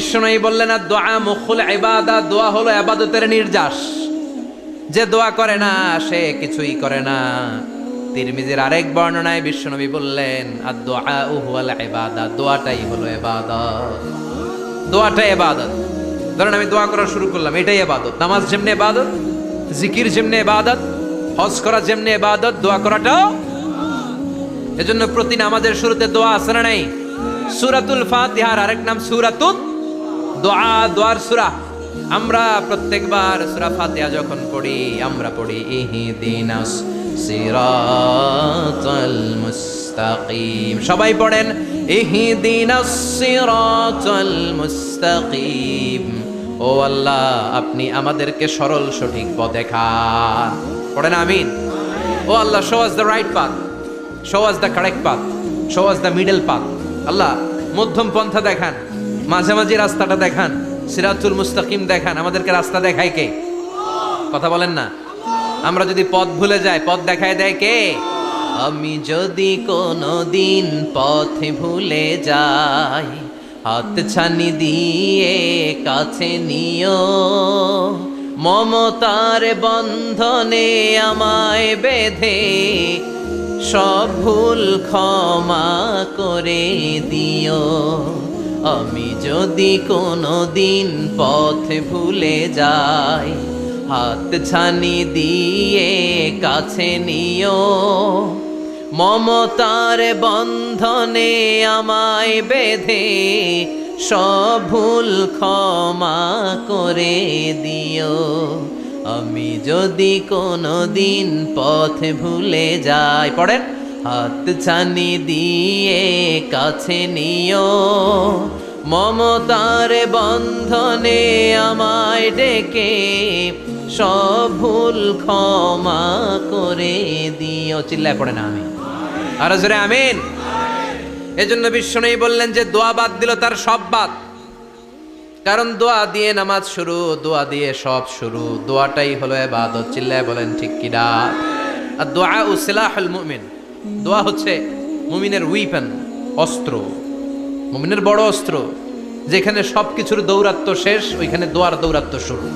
বিশ্বনবী বললেন আর দোয়া মুখুল ইবাদত, দোয়া হলো ইবাদতের নির্যাস। যে দোয়া করে না সে কিছুই করে না। তিরমিজির আরেক বর্ণনায় বিশ্বনবী বললেন আর দোয়া হুয়াল ইবাদত, দোয়াটাই হলো ইবাদত। দোয়াটাই ইবাদত। ধরেন আমি দোয়া করা শুরু করলাম, এটাই ইবাদত। নামাজ যেমনি ইবাদত, জিকির যেমনি ইবাদত, হজ করা যেমনি ইবাদত, দোয়া করাটাও। এজন্য প্রতি নামাজের শুরুতে দোয়া আছে না নাই? সূরাতুল ফাতিহার আরেক নাম সূরাতুদ দোয়া, দোয়ার সূরা। আমরা প্রত্যেকবার সূরা ফাতিহা যখন পড়ি আমরা পড়ি ইহদিনাস সিরাতাল মুস্তাকিম। সবাই পড়েন ইহদিনাস সিরাতাল মুস্তাকিম। ও আল্লাহ, আপনি আমাদেরকে সরল সঠিক পথ দেখান। পড়েন আমিন। ও আল্লাহ, show us the right path, show us the correct path, show us the middle path. আল্লাহ, মধ্যম পন্থা দেখান, মাঝামাঝি রাস্তাটা দেখান, সিরাতুল মুস্তাকিম দেখান। আমাদেরকে রাস্তা দেখায় কে? কথা বলেন না। আমরা যদি পথ ভুলে যাই, পথ দেখায় দেয় কে? আমি যদি কোনো দিন পথে ভুলে যাই, হাত ছানি দিয়ে কাছে নিও, মমতার বন্ধনে আমায় বেঁধে সব ভুল ক্ষমা করে দিও। আমি যদি কোনো দিন পথে ভুলে যাই, হাত ছানি দিয়ে কাছে নিও, মমতার বন্ধনে আমায় বেঁধে সব ভুল ক্ষমা করে দিও। আমি যদি কোনো দিন পথে ভুলে যাই, পড়েন, হাত ছানি দিয়ে কাছে নিও, মমতার বন্ধনে আমায় ডেকে সব ভুল ক্ষমা করে দিও। চিল্লায় পড়ে না আমি আর জোরে আমিন। এজন্য বিশ্বনবী বললেন যে দোয়া বাদ দিল তার সব বাদ। কারণ দোয়া দিয়ে নামাজ শুরু, দোয়া দিয়ে সব শুরু। দোয়াটাই হলো ইবাদত। চিল্লায় বলেন ঠিক কি না? আর দোয়া সিলাহুল মুমিন, দোয়া হচ্ছে মুমিনের উইপেন, অস্ত্র, মুমিনের বড় অস্ত্র। যেখানে সবকিছুর দৌরাত্ম্য শেষ, ওইখানে দোয়ার দৌরাত্ম্য শুরু।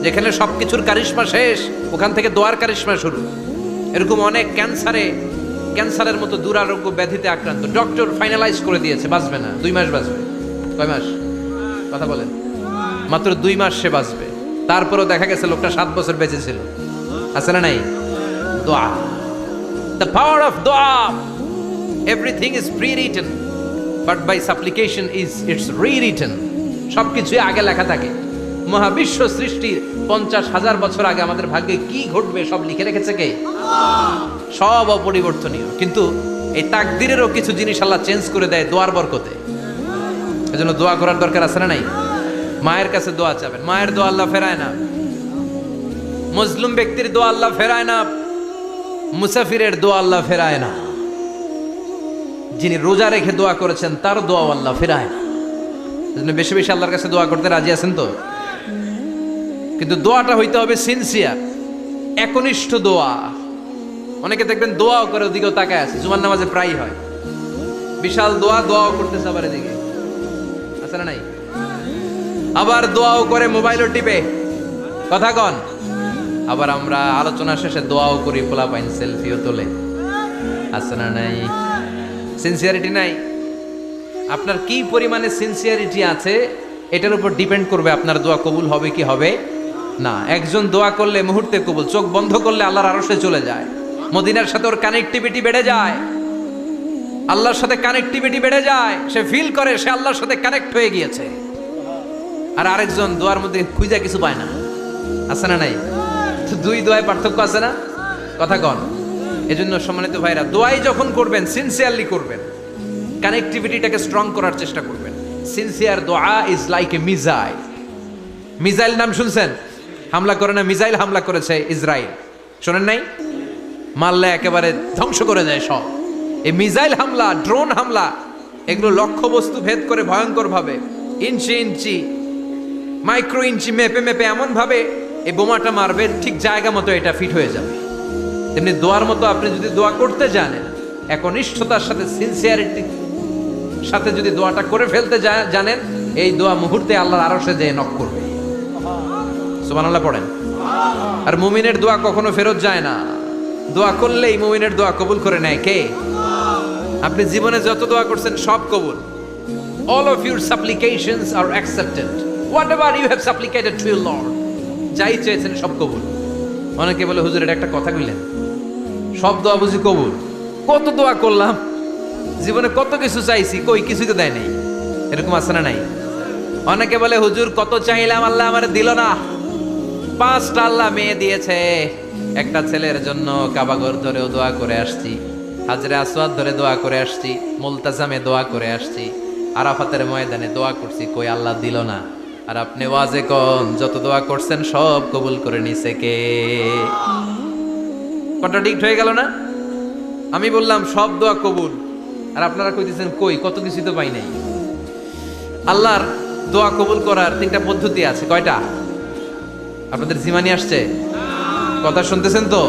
যেখানে সবকিছুর কারিশমা শেষ, ওখান থেকে দোয়ার কারিশমা শুরু। এরকম অনেক ক্যান্সারের মতো দুরারোগ্য ব্যাধিতে আক্রান্ত, ডক্টর ফাইনালাইজ করে দিয়েছে বাঁচবে না, 2 মাস বাঁচবে। কয় মাস? কথা বলেন। মাত্র 2 মাস সে বাঁচবে। তারপরেও দেখা গেছে লোকটা 7 বছর বেঁচে ছিল। আছে না নাই? দোয়া, the power of দোয়া। Everything is pre-written, but by supplication it's rewritten. সবকিছুই আগে লেখা থাকে। মহাবিশ্ব সৃষ্টির 50,000 বছর আগে আমাদের ভাগ্যে কি ঘটবে সব লিখে রেখেছে কে? সব অপরিবর্তনীয়। কিন্তু এই তাকদিরেরও কিছু জিনিস আল্লাহ চেঞ্জ করে দেয় দোয়ার বরকতে। এজন্য দোয়া করার দরকার আছে না নাই? মায়ের কাছে দোয়া চাবেন, মায়ের দোয়া আল্লাহ ফেরায় না। মজলুম ব্যক্তির দোয়া আল্লাহ ফেরায় না। মুসাফিরের দোয়া আল্লাহ ফেরায় না। যিনি রোজা রেখে দোয়া করেছেন তার দোয়া আল্লাহ ফেরায় না। এজন্য বেশি বেশি আল্লাহর কাছে দোয়া করতে রাজি আছেন তো? কিন্তু দোয়াটা হইতে হবে সিনসিয়ার, একনিষ্ঠ দোয়া। অনেকে দেখবেন দোয়াও করে ওদিকেও তাকায় আছে, জুমার নামাজে প্রায় হয় বিশাল দোয়াও করতেছে, আবার এদিকে আছে না নাই? আবার দোয়াও করে মোবাইলও টিপে, কথা কন। আবার আমরা আলোচনা শেষে দোয়াও করি, পোলাপাইন সেলফিও তোলে, আছে না নাই? সিনসিয়ারিটি নাই। আপনার কি পরিমাণে সিনসিয়ারিটি আছে এটার উপর ডিপেন্ড করবে আপনার দোয়া কবুল হবে কি হবে না। একজন দোয়া করলে মুহূর্তে কবুল, চোখ বন্ধ করলে আল্লাহর আরশে চলে যায়। মদিনার সাথে ওর কানেক্টিভিটি বেড়ে যায়, আল্লাহর সাথে কানেক্টিভিটি বেড়ে যায়। সে ফিল করে সে আল্লাহর সাথে কানেক্ট হয়ে গিয়েছে। আর আরেকজন দোয়ার মধ্যে খুঁজে কিছু পায় না, আছে না নাই? দুই দোয়ায় পার্থক্য আছে না? কথা কন। এজন্য সম্মানিত ভাইরা, দোয়াই যখন করবেন সিনসিয়ারলি করবেন, কানেক্টিভিটিটাকে স্ট্রং করার চেষ্টা করবেন। সিনসিয়ার দোয়া is like a missile. Missile নাম শুনছেন? হামলা করে না, মিসাইল হামলা করেছে ইসরায়েল, শোনেন নাই? মারলে একেবারে ধ্বংস করে যায় সব। এই মিসাইল হামলা, ড্রোন হামলা, এগুলো লক্ষ্য বস্তু ভেদ করে ভয়ঙ্কর ভাবে, ইঞ্চি ইঞ্চি, মাইক্রো ইঞ্চি মেপে মেপে এমন ভাবে এই বোমাটা মারবে, ঠিক জায়গা মতো এটা ফিট হয়ে যাবে। তেমনি দোয়ার মতো আপনি যদি দোয়া করতে জানেন, একনিষ্ঠতার সাথে সিনসিয়ারিটির সাথে যদি দোয়াটা করে ফেলতে জানেন, এই দোয়া মুহূর্তে আল্লাহর আরশে যেয়ে নক করবে। সুবহানাল্লাহ পড়েন। আর মুমিনের দোয়া কখনো ফেরত যায় না, দোয়া করলেই মুমিনের দোয়া কবুল করে নেয় কে? আপনি জীবনে যত দোয়া করছেন সব কবুল। All of your supplications are accepted. Whatever you have supplicated to your Lord, যাই চেয়েছেন সব কবুল। অনেকে বলে হুজুর এটা একটা কথা কইলেন, সব দোয়া বুঝি কবুল? কত দোয়া করলাম, জীবনে কত কিছু চাইছি, কই কিছুই তো দেয় নাই। এরকম আছে না নাই? অনেকে বলে হুজুর কত চাইলাম আল্লাহ আমারে দিল না। 5টা আল্লাহ মেয়ে দিয়েছে, একটা ছেলের জন্য কাবাগর ধরেও দোয়া করে আসছি, হাজরে আসওয়াদ ধরে দোয়া করে আসছি, মুলতাজামে দোয়া করে আসছি, আরাফাতের ময়দানে দোয়া করছি, কই আল্লাহ দিল না। আর আপনি ওয়াজে কোন যত দোয়া করছেন সব কবুল করে নিছে কে? কন্ট্রাডিক্ট হয়ে গেল না? আমি বললাম সব দোয়া কবুল, আর আপনারা কইতেছেন কই কত কিছু তো পাই নাই। আল্লাহর দোয়া কবুল করার 3টা পদ্ধতি আছে। কয়টা? আপনাদের জিমানি আসছে? কথা শুনতেছেন তো?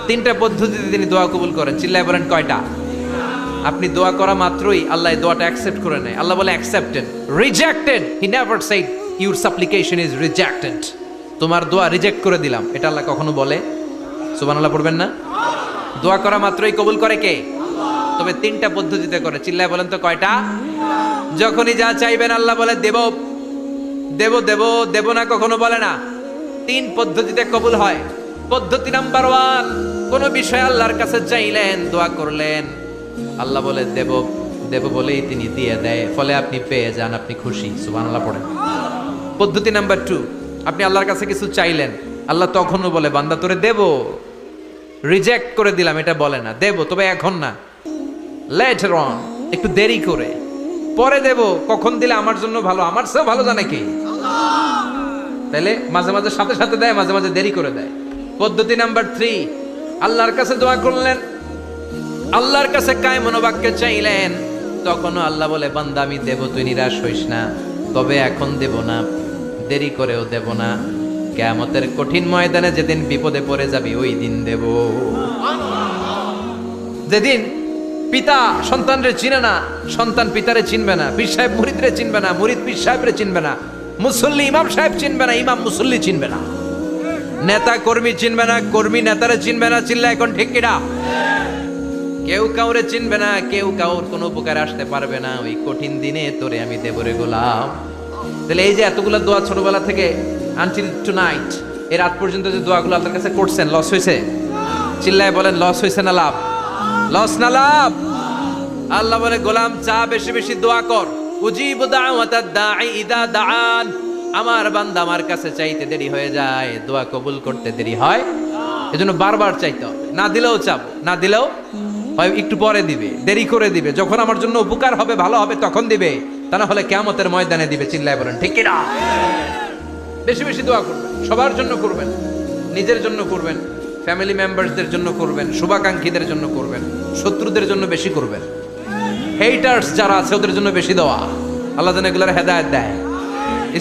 3টা পদ্ধতিতে তিনি দোয়া কবুল করেন। চিল্লায় বলেন কয়টা? আপনি দোয়া করা মাত্রই আল্লাহ এই দোয়াটা অ্যাকসেপ্ট করে নেয়। আল্লাহ বলে accepted, rejected he never shed your সাপ্লিকেশন is rejected. তোমার দোয়া রিজেক্ট করে দিলাম, এটা আল্লাহ কখনো বলে? সুবহানাল্লাহ পড়বেন না? দোয়া করা মাত্রই কবুল করে কে? তবে 3টা পদ্ধতিতে করে। চিল্লায় বলেন তো কয়টা? যখনই যা চাইবেন আল্লাহ বলে দেব দেব দেব দেব না, কখনো বলে না। 3 পদ্ধতিতে কবুল হয়। পদ্ধতি নাম্বার 1, কোন বিষয় আল্লাহর কাছে চাইলেন, দোয়া করলেন, আল্লাহ বলে দেব দেব বলেই তিনি দিয়ে দেয়, ফলে আপনি পেয়ে যান, আপনি খুশি। সুবহানাল্লাহ পড়েন। পদ্ধতি নাম্বার 2, আপনি আল্লাহর কাছে কিছু চাইলেন, আল্লাহ তখনও বলে বান্দা তোরে দেব, রিজেক্ট করে দিলাম এটা বলে না, দেব তবে এখন না, লেটার অন, একটু দেরি করে, পরে দেব। কখন দিলে আমার জন্য ভালো, আমার চেয়েও ভালো জানে কি? তাহলে মাঝে মাঝে সাথে সাথে দেয়, মাঝে মাঝে দেরি করে দেয়। পদ্ধতি নাম্বার 3, আল্লাহর কাছে দোয়া করলেন, আল্লাহর কাছে কায় মনোবাক্যে চাইলেন, তখনও আল্লাহ বলে বান্দা আমি দেব, তুই নিরাশ হইস না, তবে এখন দেব না, দেরি করেও দেব না, কিয়ামতের কঠিন ময়দানে যেদিন বিপদে পড়ে যাবি ওই দিন দেব। যেদিন পিতা সন্তানরে চিনে না, সন্তান পিতারে চিনবে না, পীর সাহেব মুরিদরে চিনবে না, মুরিদ পীর সাহেবরে চিনবে না, মুসল্লি ইমাম সাহেব চিনবে না, ইমাম মুসল্লি চিনবে না, নেতা কর্মী চিনবে না, কর্মী নেতারে চিনবে না। চিল্লা এখন ঠিক কিনা? কেউ কাউরে চিনবে না, কেউ কাউর কোনো উপকার আসতে পারবে না। ওই কঠিন দিনে তোরে আমি দেবরে গোলাম। তাহলে এই যে এতগুলা দোয়া ছোটবেলা থেকে আনটিল টুনাইট, এর রাত পর্যন্ত যে দোয়াগুলো আল্লাহর কাছে করছেন, লস হয়েছে? চিল্লায় বলেন লস হয়েছে না লাভ? লস না লাভ? আল্লাহ বলে গোলাম চা বেশি বেশি দোয়া কর, উজিবু দাওয়াতাদ দাঈ ইদা দাআন। আমার বান্দা আমার কাছে চাইতে দেরি হয়ে যায়, দোয়া কবুল করতে দেরি হয়, এজন্য বারবার চাইতে হবে। না দিলেও চাবো, না দিলেও হয় একটু পরে দিবে, দেরি করে দিবে, যখন আমার জন্য উপকার হবে, ভালো হবে তখন দিবে, তা না হলে কিয়ামতের ময়দানে দিবে। চিল্লায় বলেন ঠিক কিনা? বেশি বেশি দোয়া করবেন, সবার জন্য করবেন, নিজের জন্য করবেন, ফ্যামিলি মেম্বারসদের জন্য করবেন, শুভাকাঙ্ক্ষীদের জন্য করবেন, শত্রুদের জন্য বেশি করবেন, হেটার্স যারা আছে ওদের জন্য বেশি দোয়া। আল্লাহ যেন এগুলোর হেদায়েত দেয়।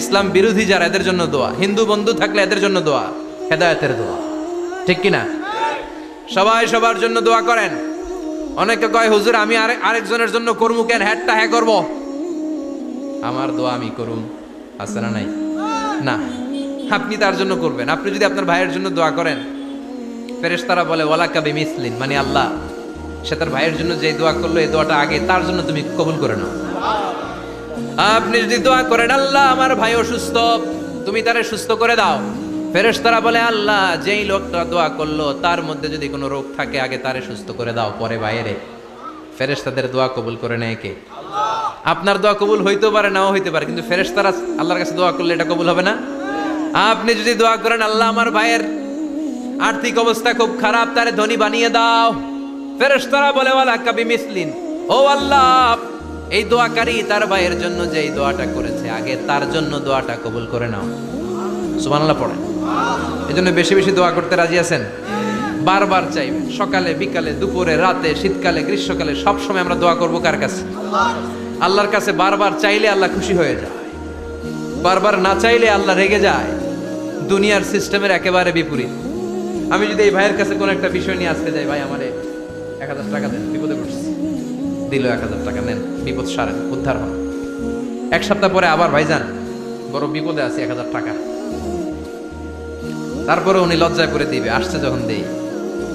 ইসলাম বিরোধী যারা এদের জন্য দোয়া, হিন্দু বন্ধু থাকলে এদের জন্য দোয়া, হেদায়েতের দোয়া। ঠিক কিনা? সবাই সবার জন্য দোয়া করেন। অনেকে কয় হুজুর আমি আরেকজনের জন্য করবো কেন, হ্যাটটা হ্যাঁ করবো, আমার দোয়া আমি করুম, আছে না নাই? না, আপনি তার জন্য করবেন। আপনি যদি আপনার ভাইয়ের জন্য দোয়া করেন, ফেরেশতারা বলে ওয়ালাকা বিমিসলিন, মানে আল্লাহ সে তার ভাইয়ের জন্য যে দোয়া করলো এই দোয়াটা আগে তার জন্য তুমি কবুল করে নাও। আপনি যদি দোয়া করেন আল্লাহ আমার ভাই অসুস্থ, তুমি তারে সুস্থ করে দাও, ফেরেশতারা বলে আল্লাহ যেই লোকটা দোয়া করলো তার মধ্যে যদি কোনো রোগ থাকে আগে তারে সুস্থ করে দাও, পরে বাইরে। ফেরেশতাদের দোয়া কবুল করে নেয় কে? আপনার দোয়া কবুল হইতেও পারে নাও হইতে পারে, কিন্তু ফেরেশতারা আল্লাহর কাছে দোয়া করলে এটা কবুল হবে না? আপনি যদি দোয়া করেন আল্লাহ আমার ভাইয়ের আর্থিক অবস্থা খুব খারাপ, তারে ধনী বানিয়ে দাও, ফেরেশতারা বলে ওয়ালাকা বিমিসলিন, ও আল্লাহ এই দোয়াকারী তার ভাইয়ের জন্য যেই দোয়াটা করেছে আগে তার জন্য দোয়াটা কবুল করে নাও। সুবহানাল্লাহ পড়েন। এজন্য বেশি বেশি দোয়া করতে রাজি আছেন? বারবার চাইবেন, সকালে বিকালে দুপুরে রাতে শীতকালে গ্রীষ্মকালে সব সময় আমরা দোয়া করব কার কাছে? আল্লাহর কাছে। বারবার চাইলে আল্লাহ খুশি হয়ে যায়, বারবার না চাইলে আল্লাহ রেগে যায়। দুনিয়ার সিস্টেমের একেবারে বিপরীত। আমি যদি এই ভাইয়ের কাছে কোনো একটা বিষয় নিয়ে আসতে যাই, ভাই আমারে 1000 টাকা দেন, বিপদে পড়ছি, দিল 1000 টাকা, নেন, বিপদ সারেন, উদ্ধার হন। এক সপ্তাহ পরে আবার ভাইজান বড় বিপদে আছে 1000 টাকা, তারপরে উনি লজ্জায় করে দিবে, আসছে যখন দেই।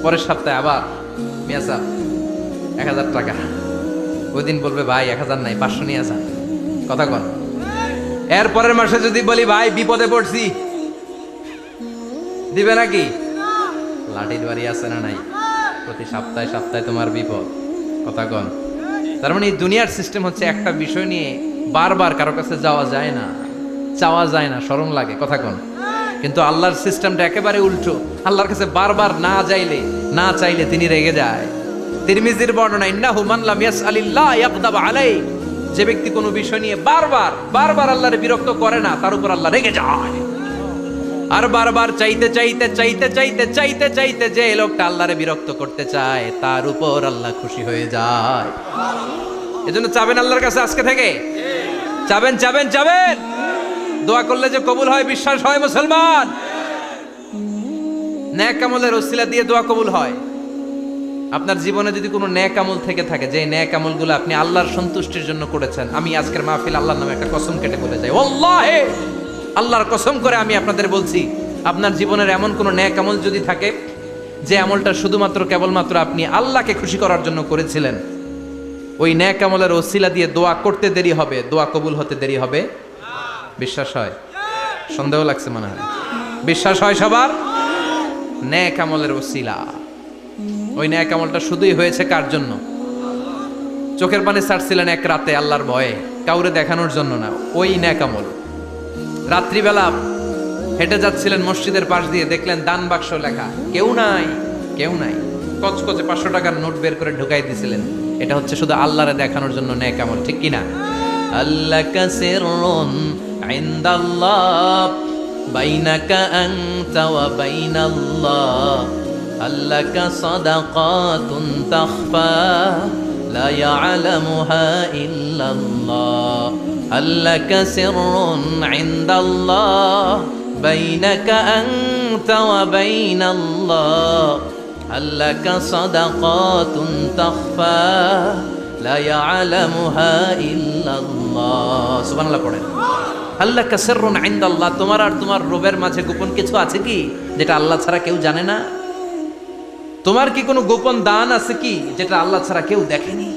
পরের সপ্তাহে আবার মিয়া সাহেব 1000 টাকা, ওই দিন বলবে ভাই 1000 নাই 500 নিয়ে আসা, কথা কন। এর পরের মাসে যদি বলি ভাই বিপদে পড়ছি, দিবে নাকি? লাঠির বাড়ি আছে না নাই? প্রতি সপ্তাহে সপ্তাহে তোমার বিপদ, কথা কন। তার মানে এই দুনিয়ার সিস্টেম হচ্ছে একটা বিষয় নিয়ে বারবার কারো কাছে যাওয়া যায় না, চাওয়া যায় না, শরম লাগে, কথা কন। কিন্তু আল্লাহর সিস্টেমটা একেবারে উল্টো। আল্লাহর কাছে বারবার না চাইলে তিনি রেগে যায়। তিরমিজির বর্ণনা, ইন্নাহু মান লাম ইয়াসআলিল্লাহ ইয়াগদাব আলাইহি, যে ব্যক্তি কোনো বিষয় নিয়ে বারবার আল্লাহরে বিরক্ত করে না, তার উপর আল্লাহ রেগে যায়। আর বারবার চাইতে যে লোকটা আল্লাহরে বিরক্ত করতে চায়, তার উপর আল্লাহ খুশি হয়ে যায়। এজন্য চাবেন আল্লাহর কাছে আজকে থেকে, চাবেন। দোয়া করলে যে কবুল হয়, বিশ্বাস হয় মুসলমান। নেক আমলের ওসিলা দিয়ে দোয়া কবুল হয়। আপনার জীবনে যদি কোনো নেক আমল থেকে থাকে, যে নেক আমলগুলো আপনি আল্লাহর সন্তুষ্টির জন্য করেছেন, আমি আজকের মাহফিল আল্লাহর নামে একটা কসম কেটে বলে যাই, ওয়াল্লাহি আল্লাহর কসম করে আমি আপনাদের বলছি, আপনার জীবনের এমন কোনো নেক আমল যদি থাকে, যে আমলটা শুধুমাত্র কেবলমাত্র আপনি আল্লাহকে খুশি করার জন্য করেছিলেন, ওই নেক আমলের ওসিলা দিয়ে দোয়া করতে দেরি হবে, দোয়া কবুল হতে দেরি হবে। বিশ্বাস হয়? সন্দেহ লাগছে মনে হয়। বিশ্বাস হয় সবার? নেক আমলের ওসিলা, ওই নেক আমলটা শুধুই হয়েছে কার জন্য? চোখের পানি ছাড়ছিলেন এক রাতে আল্লাহর ভয়ে, কাউরে দেখানোর জন্য না। ওই নেক আমল। রাত্রিবেলা হেঁটে যাচ্ছিলেন মসজিদের পাশ দিয়ে, দেখলেন দান বাক্স লেখা, কেউ নাই। কচকচে 500 টাকার নোট বের করে ঢুকাই দিছিলেন। এটা হচ্ছে শুধু আল্লাহরে দেখানোর জন্য নেক আমল, ঠিক কিনা? আল্লাকা সিররুন ইনদাল্লাহ বাইনাকা আনতা ওয়া বাইনাল্লাহ, আল্লাকা সাদাকাতুন তাখফা লা ইয়ালামুহা ইল্লাল্লাহ, আল্লাকা সিররুন ইনদাল্লাহ বাইনাকা আনতা ওয়া বাইনাল্লাহ, আল্লাকা সাদাকাতুন তাখফা লা ইয়ালামুহা ইল্লাল্লাহ। সুবহানাল্লাহ পড়েন। আল্লাকা সিররুন ইনদাল্লাহ, তোমার আর তোমার রবের মাঝে গোপন কিছু আছে কি, যেটা আল্লাহ ছাড়া কেউ জানে না? তোমার কি কোনো গোপন দান আছে কি, যেটা আল্লাহ ছাড়া কেউ দেখেনি?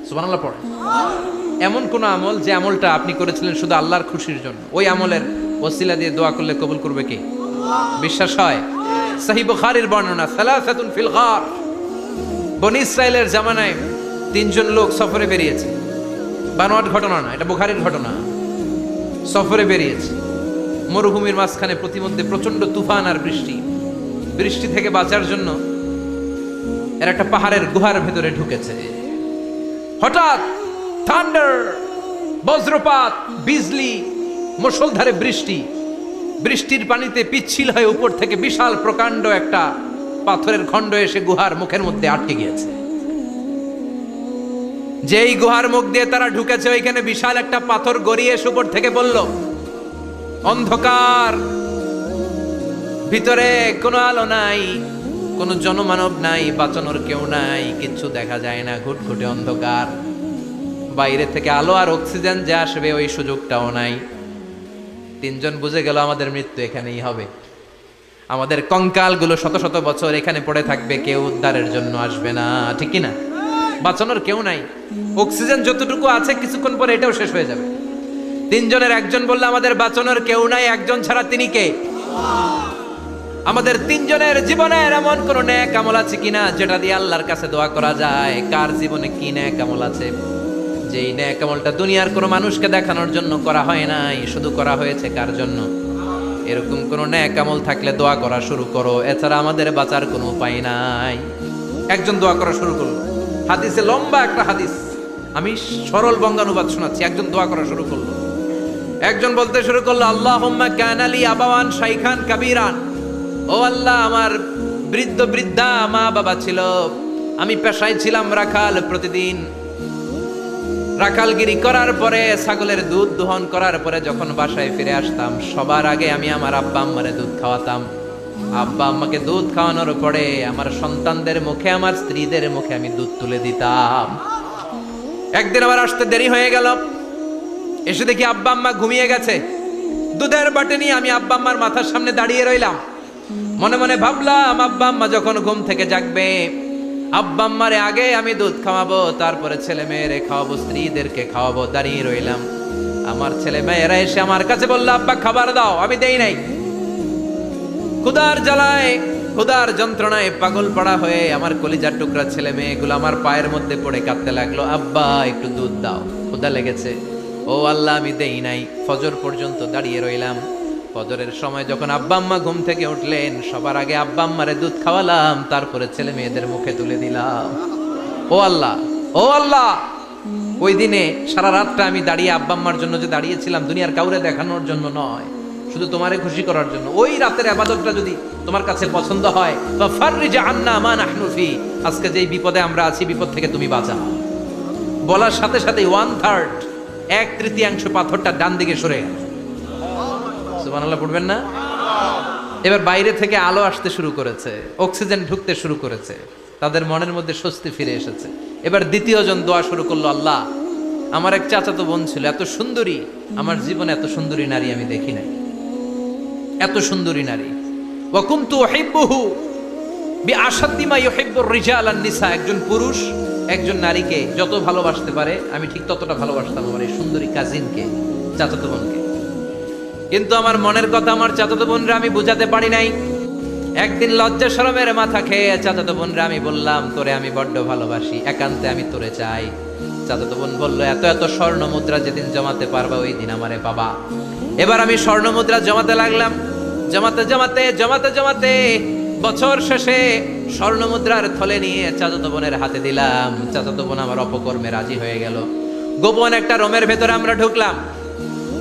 সুবহানাল্লাহ পড়েন। এমন কোন আমল, যে আমলটা আপনি করেছিলেন শুধু আল্লাহর খুশির জন্য, ওই আমলের ওসিলা দিয়ে দোয়া করলে কবুল করবে কে? বিশ্বাস হয়? সহিহ বুখারীর বর্ণনা, সালাসাতুন ফিল গার, বনি ইসরাইলের জামানায় 3 জন লোক সফরে বেরিয়েছে। বানোয়াট ঘটনা না, এটা বুখারীর ঘটনা। সফরে বেরিয়েছে, মরুভূমির মাঝখানে প্রতিমধ্যে প্রচন্ড তুফান আর বৃষ্টি থেকে বাঁচার জন্য এর একটা পাহাড়ের গুহার ভেতরে ঢুকেছে। হঠাৎ থান্ডার, বজ্রপাত, বিজলি, মুষলধারে বৃষ্টির পানিতে পিচ্ছিল হয়ে উপর থেকে বিশাল প্রকাণ্ড একটা পাথরের খণ্ড এসে গুহার মুখের মধ্যে আটকে গিয়েছে। যেই গুহার মুখ দিয়ে তারা ঢুকেছে, ওইখানে বিশাল একটা পাথর গড়িয়ে এসে উপর থেকে বলল, অন্ধকার, ভিতরে কোনো আলো নাই, কোনো জনমানব নাই, বাঁচানোর কেউ নাই, কিচ্ছু দেখা যায় না, ঘুটঘুটে অন্ধকার, বাইরে থেকে আলো আর অক্সিজেন যে আসবে ওই সুযোগটাও নাই। 3 জন বুঝে গেল আমাদের মৃত্যু এখানেই হবে, আমাদের কঙ্কালগুলো শত শত বছর এখানে পড়ে থাকবে, কেউ উদ্ধারের জন্য আসবে না, ঠিক কিনা? বাঁচানোর কেউ নাই, অক্সিজেন যতটুকু আছে কিছুক্ষণ পরে এটাও শেষ হয়ে যাবে। 3 জনের একজন বলল, আমাদের বাঁচানোর কেউ নাই, একজন ছাড়া তিনি কে? আমাদের 3 জনের জীবনের এমন কোন নেক আমল আছে কিনা, যেটা দিয়ে আল্লাহর কাছে দোয়া করা যায়? কার জীবনে কি নেক আমল আছে, যেই নেক আমলটা দুনিয়ার কোনো মানুষকে দেখানোর জন্য করা হয় নাই, শুধু করা হয়েছে কার জন্য? এরকম কোন নেক আমল থাকলে দোয়া করা শুরু করো, এছাড়া আমাদের বাঁচার কোনো উপায় নাই। একজন দোয়া করা শুরু করলো, হাদিসে লম্বা একটা হাদিস, আমি সরল বঙ্গানুবাদ শোনাচ্ছি। একজন দোয়া করা শুরু করলো, একজন বলতে শুরু করলো, আল্লাহুম্মা কানা লি আবাওয়ান শাইখান কাবীরান, ও আল্লাহ, আমার বৃদ্ধা মা বাবা ছিল, আমি পেশায় ছিলাম রাখাল, প্রতিদিন রাখালগিরি করার পরে, ছাগলের দুধ দোহন করার পরে যখন বাসায় ফিরে আসতাম, সবার আগে আমি আমার আব্বা আম্মারে দুধ খাওয়াতাম। আব্বা আম্মাকে দুধ খাওয়ানোর পরে আমার সন্তানদের মুখে, আমার স্ত্রীদের মুখে আমি দুধ তুলে দিতাম। একদিন আবার আসতে দেরি হয়ে গেল, এসে দেখি আব্বা আম্মা ঘুমিয়ে গেছে। দুধের বাটি নিয়ে আমি আব্বা আম্মার মাথার সামনে দাঁড়িয়ে রইলাম। মনে মনে ভাবলাম আব্বা আম্মা যখন ঘুম থেকে জাগবে, আব্বা আম্মারে আগে আমি দুধ খাওয়াবো, তারপরে ছেলে মেয়েরে খাওয়াবো, স্ত্রীদেরকে খাওয়াবো। দাঁড়িয়ে রইলাম। আমার ছেলে মেয়েরা এসে আমার কাছে বললো, আব্বা খাবার দাও। আমি দেই নাই। ক্ষুধার জ্বালায়, ক্ষুধার যন্ত্রণায় পাগল পড়া হয়ে আমার কলিজার টুকরা ছেলে মেয়েগুলো আমার পায়ের মধ্যে পড়ে কাঁদতে লাগলো, আব্বা একটু দুধ দাও, ক্ষুধা লেগেছে। ও আল্লাহ, আমি দেই নাই। ফজর পর্যন্ত দাঁড়িয়ে রইলাম। ফজরের সময় যখন আব্বা আম্মা ঘুম থেকে উঠলেন, সবার আগে আব্বা আম্মারে দুধ খাওয়ালাম, তারপরে ছেলে মেয়েদের মুখে তুলে দিলাম। ও আল্লাহ, ও আল্লাহ, ওই দিনে সারা রাতটা আমি দাঁড়িয়ে আব্বা আম্মার জন্য যে দাঁড়িয়েছিলাম, দুনিয়ার কাউরে দেখানোর জন্য নয়, শুধু তোমারে খুশি করার জন্য। ওই রাতের ইবাদতটা যদি তোমার কাছে পছন্দ হয়, বা ফাররিজ আন্না মা নাহনু ফি, আজকে যেই বিপদে আমরা আছি, বিপদ থেকে তুমি বাঁচাও। বলার সাথে সাথে 1/3, 1/3 পাথরটা ডান দিকে সরে গেল। সুবহানাল্লাহ পড়বেন না? এবার বাইরে থেকে আলো আসতে শুরু করেছে, অক্সিজেন ঢুকতে শুরু করেছে, তাদের মনের মধ্যে স্বস্তি ফিরে এসেছে। এবার দ্বিতীয় জন দোয়া শুরু করলো, আল্লাহ, আমার এক চাচাতো বোন ছিল, এত সুন্দরী, আমার জীবনে এত সুন্দরী নারী আমি দেখি নাই, এত সুন্দরী নারী। ওয়া কুনতু উহিব্বুহু বিআশাদ্দি মা ইউহিব্বুর রিজাল আন নিসা। একজন পুরুষ একজন নারীকে যত ভালোবাসতে পারে, আমি ঠিক ততটা ভালোবাসতাম আমার এই সুন্দরী কাজিনকে, চাচাতো বোনকে। কিন্তু আমার মনের কথা আমার চাচাতো বোনরা আমি বুঝাতে পারি নাই। একদিন লজ্জা শরমের মাথা খেয়ে চাচাতো বোনরা আমি বললাম, তোরে আমি বড্ড ভালোবাসি, একান্তে আমি তোরে চাই। চাচাতো বোন বলল, এত এত স্বর্ণ মুদ্রা যেদিন জমাতে পারবা ওই দিন আমারে পাবা। এবার আমি স্বর্ণ মুদ্রা জমাতে লাগলাম। জমাতে জমাতে জমাতে জমাতে বছর শেষে স্বর্ণ মুদ্রার থলে নিয়ে চাচাতো বোনের হাতে দিলাম। চাচাতো বোন আমার অপকর্মে রাজি হয়ে গেল। গোপন একটা রুমের ভেতরে আমরা ঢুকলাম,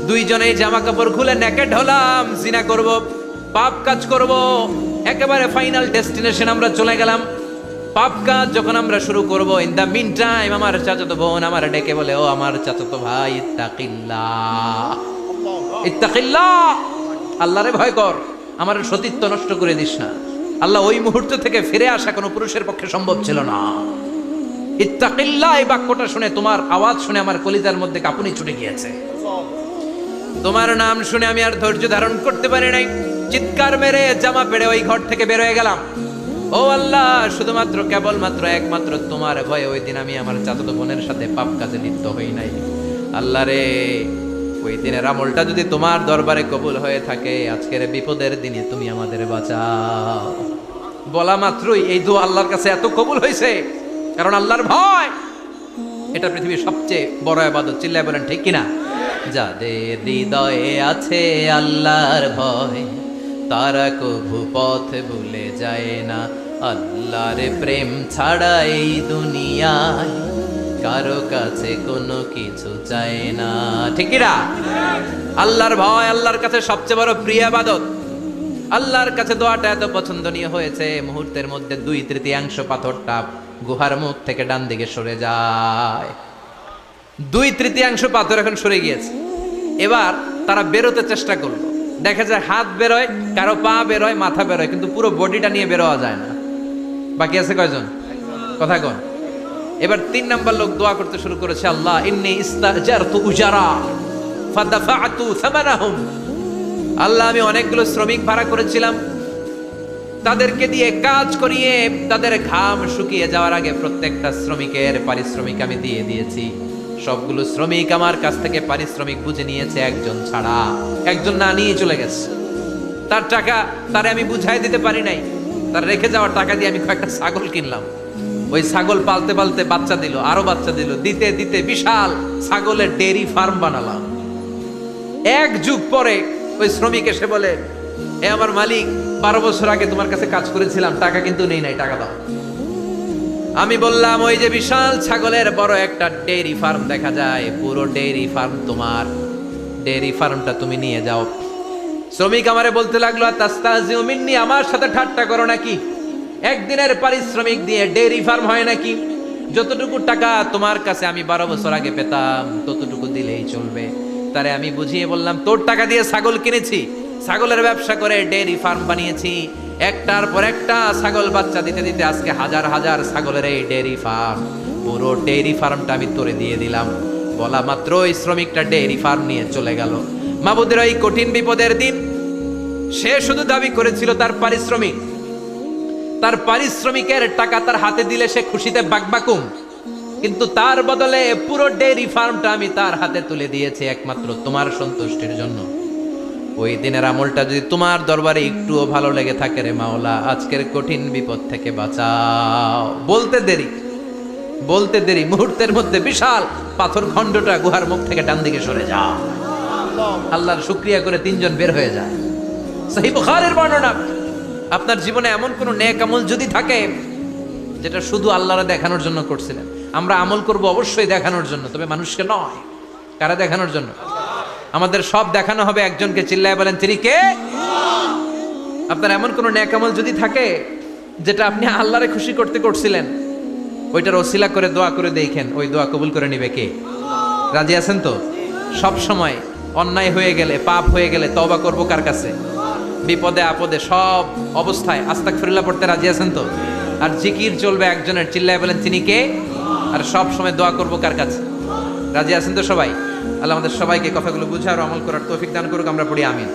দুইজনেই জামা কাপড় খুলে নেকেড হলাম, জিনা করব, পাপ কাজ করব। একেবারে ফাইনাল ডেস্টিনেশন আমরা চলে গেলাম। পাপ কাজ যখন আমরা শুরু করব, ইন দা মিন টাইম আমার চাচাতো বোন আমার ডেকে বলে, ও আমার চাচাতো ভাই, ইত্তাকিল্লাহ, ইত্তাকিল্লাহ, আল্লাহরে ভয় কর, আমার সতীত্ব নষ্ট করে দিস না। আল্লাহ ওই মুহূর্ত থেকে ফিরে আসা কোনো পুরুষের পক্ষে সম্ভব ছিল না। ইত্তাকিল্লাহ, এই বাক্যটা শুনে, তোমার আওয়াজ শুনে আমার কলিজার মধ্যে কাঁপুনি ছুটে গিয়েছে। তোমার নাম শুনে আমি আর ধৈর্য ধারণ করতে পারি নাই। চিৎকার মেরে জামা পেড়ে ওই ঘর থেকে বের হয়ে গেলাম। ও আল্লাহ, শুধুমাত্র কেবলমাত্র একমাত্র তোমার ভয়ে ওই দিন আমি আমার চাচাতো বোনের সাথে পাপ কাজে লিপ্ত হই নাই। আল্লাহ রে, ওই দিনের আমলটা যদি তোমার দরবারে কবুল হয়ে থাকে, আজকের বিপদের দিনে তুমি আমাদের বাঁচাও। বলা মাত্রই এই দোয়া আল্লাহর কাছে এত কবুল হয়েছে, কারণ আল্লাহর ভয় এটা পৃথিবীর সবচেয়ে বড় ইবাদত। চিল্লায় বলেন ঠিক কিনা? যাদের হৃদয়ে আছে আল্লাহর ভয়, তারা কভু পথ ভুলে যায় না। আল্লাহর প্রেম ছাড়া এই দুনিয়ায় কারো কাছে কোনো কিছু চায় না। ঠিক কিনা? আল্লাহর ভয় আল্লাহর কাছে সবচেয়ে বড় প্রিয় ইবাদত। আল্লাহর কাছে দোয়াটা এত পছন্দনীয় হয়েছে, মুহূর্তের মধ্যে 2/3 পাথরটা গুহার মুখ থেকে ডান দিকে সরে যায়। 2/3 পাথর এখন সরে গিয়েছে। এবার তারা বেরোতে চেষ্টা করলো, দেখা যায় হাত বেরোয়, কারো পা বেরোয়, মাথা বেরোয়, কিন্তু পুরো বডিটা নিয়ে বেরোয়া যায় না। বাকি আছে কয়জন? কথা কোন? এবার 3 নাম্বার লোক দোয়া করতে শুরু করেছে, আল্লাহ ইন্নী ইস্তাজারতু উজারা ফাদাফা'তু সামানাহুম। আল্লাহ, আমি অনেকগুলো শ্রমিক ভাড়া করেছিলাম, তাদেরকে দিয়ে কাজ করিয়ে তাদের ঘাম শুকিয়ে যাওয়ার আগে প্রত্যেকটা শ্রমিকের পারিশ্রমিক আমি দিয়ে দিয়েছি। সবগুলো শ্রমিক আমার কাছ থেকে পারিশ্রমিক বুঝে নিয়েছে, একজন ছাড়া। একজন না নিয়ে চলে গেছে। তার টাকা তারে আমি বুঝাই দিতে পারি নাই। তার রেখে যাওয়ার টাকা দিয়ে আমি কয়েকটা ছাগল কিনলাম। ওই ছাগল পালতে পালতে বাচ্চা দিল, আরো বাচ্চা দিল, দিতে দিতে বিশাল ছাগলের ডেয়ারি ফার্ম বানালাম। 1 যুগ পরে ওই শ্রমিক এসে বলে, এ আমার মালিক, 12 বছর আগে তোমার কাছে কাজ করেছিলাম, টাকা কিন্তু নেই নাই, টাকা দাও। আমি বললাম, ওই যে বিশাল ছাগলের বড় একটা ডেয়ারি ফার্ম দেখা যায়, পুরো ডেয়ারি ফার্ম তোমার, ডেয়ারি ফার্মটা তুমি নিয়ে যাও। শ্রমিক আমারে বলতে লাগলো, তাস্তাহজিউ মিন্নি, আমার সাথে ঠাট্টা করো নাকি? একদিনের পারিশ্রমিক দিয়ে ডেয়ারি ফার্ম হয় নাকি? যতটুকু টাকা তোমার কাছে আমি 12 বছর আগে পেতাম, ততটুকু দিলেই চলবে। তারে আমি বুঝিয়ে বললাম, তোর টাকা দিয়ে ছাগল কিনেছি, ছাগলের ব্যবসা করে ডেয়ারি ফার্ম বানিয়েছি, একটার পর একটা ছাগল বাচ্চা দিতে দিতে আজকে হাজার হাজার ছাগলের এই ডেয়ারি ফার্ম, পুরো ডেয়ারি ফার্মটা আমি তোরে দিয়ে দিলাম। বলা মাত্রই শ্রমিকটা ডেইরি ফার্ম নিয়ে চলে গেল। মাবুদের এই কঠিন বিপদের দিন সে শুধু দাবি করেছিল তার পারিশ্রমিকের টাকা তার হাতে দিলে সে খুশিতে বাকবাকুম, কিন্তু তার বদলে পুরো ডেইরি ফার্মটা আমি তার হাতে তুলে দিয়েছি একমাত্র তোমার সন্তুষ্টির জন্য। ওই দিনের আমলটা যদি তোমার দরবারে একটুও ভালো লেগে থাকে রে মাওলা, আজকের কঠিন বিপদ থেকে বাঁচাও। বলতে দেরি মুহূর্তের মধ্যে বিশাল পাথর খণ্ডটা গুহার মুখ থেকে ডান দিকে সরে যাও। আল্লাহর শুকরিয়া করে তিনজন বের হয়ে যায়। সহিহ বুখারীর বর্ণনা। আপনার জীবনে এমন কোন নেক আমল যদি থাকে যেটা শুধু আল্লাহরে দেখানোর জন্য করছিলেন, আমরা আমল করব অবশ্যই দেখানোর জন্য, তবে মানুষকে নয়। কারা দেখানোর জন্য? আমাদের সব দেখানো হবে একজনকে। চিল্লায় বলেন তিনি কে? আপনার এমন কোন নেক আমল যদি থাকে যেটা আপনি আল্লাহরে খুশি করতে করছিলেন, ওইটার ওসিলা করে দোয়া করে দেখেন, ওই দোয়া কবুল করে নিবে কে? রাজি আছেন তো? সব সময় অন্যায় হয়ে গেলে, পাপ হয়ে গেলে তওবা করব কার কাছে? বিপদে আপদে সব অবস্থায় আস্তাগফিরুল্লাহ পড়তে রাজি আছেন তো? আর জিকির চলবে একজনের। চিল্লায় বলেন তিনি কে? আর সব সময় দোয়া করব কার কাছে? রাজি আছেন তো সবাই? আল্লাহ আমাদের সবাইকে কথাগুলো বুঝার ও আমল করার তৌফিক দান করুক। আমরা পড়ি আমিন।